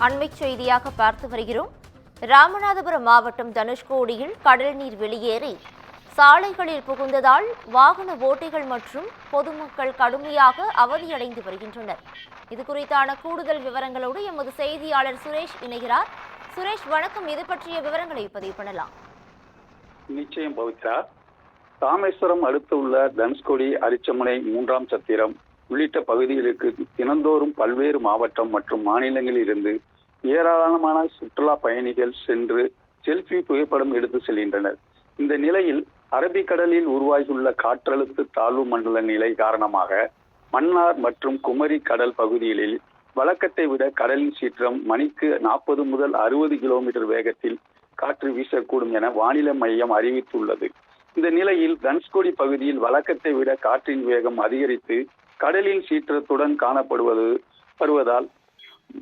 அண்மைச் செய்தியாக பார்த்து வருகிறோம். ராமநாதபுரம் மாவட்டம் தனுஷ்கோடியில் கடல் நீர் வெளியேறி சாலைகளில் புகுந்ததால் வாகன ஓட்டிகள் மற்றும் பொதுமக்கள் கடுமையாக அவதியடைந்து வருகின்றனர். இது குறித்தான கூடுதல் விவரங்களோடு எமது செய்தியாளர் சுரேஷ் இணைகிறார். சுரேஷ், வணக்கம். இது பற்றிய விவரங்களை பதிவு பண்ணலாம். நிச்சயம் பவித்ரா. ராமேஸ்வரம் அடுத்துள்ள தனுஷ்கோடி, அரிச்சமுனை, மூன்றாம் சத்திரம் உள்ளிட்ட பகுதிகளுக்கு தினந்தோறும் பல்வேறு மாவட்டம் மற்றும் மாநிலங்களில் இருந்து ஏராளமான சுற்றுலா பயணிகள் சென்று செல்ஃபி புகைப்படம் எடுத்து செல்கின்றனர். இந்த நிலையில் அரபிக்கடலில் உருவாகியுள்ள காற்றழுத்த தாழ்வு மண்டல நிலை காரணமாக மன்னார் மற்றும் குமரி கடல் பகுதிகளில் வழக்கத்தை விட கடலின் சீற்றம் மணிக்கு 40 முதல் 60 கிலோமீட்டர் வேகத்தில் காற்று வீசக்கூடும் என வானிலை மையம் அறிவித்துள்ளது. இந்த நிலையில் தனுஷ்கோடி பகுதியில் வழக்கத்தை விட காற்றின் வேகம் அதிகரித்து கடலின் சீற்றத்துடன் வருவதால்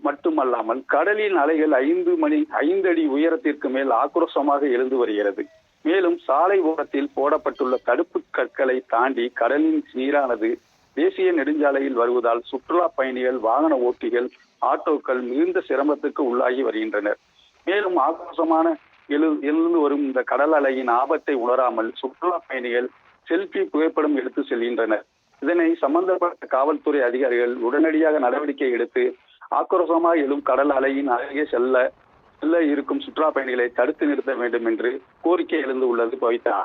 மட்டுமல்லாமல் கடலின் அலைகள் 5 அடி உயரத்திற்கு மேல் ஆக்ரோஷமாக எழுந்து வருகிறது. மேலும் சாலை ஓரத்தில் போடப்பட்டுள்ள தடுப்பு கற்களை தாண்டி கடலின் நீரானது தேசிய நெடுஞ்சாலையில் வருவதால் சுற்றுலா பயணிகள், வாகன ஓட்டிகள், ஆட்டோக்கள் மிகுந்த சிரமத்துக்கு உள்ளாகி வருகின்றனர். மேலும் ஆக்ரோஷமான எழுந்து வரும் இந்த கடல் அலையின் ஆபத்தை உணராமல் சுற்றுலா பயணிகள் செல்ஃபி புகைப்படம் எடுத்து செல்கின்றனர். இதனை சம்பந்தப்பட்ட காவல்துறை அதிகாரிகள் உடனடியாக நடவடிக்கை எடுத்து ஆக்ரோஷமாக எழும் கடல் அலையின் அருகே செல்ல இருக்கும் சுற்றுலா பயணிகளை தடுத்து நிறுத்த வேண்டும் என்று கோரிக்கை எழுந்து உள்ளது. பவித்ரா,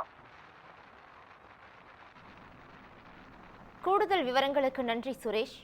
கூடுதல் விவரங்களுக்கு நன்றி சுரேஷ்.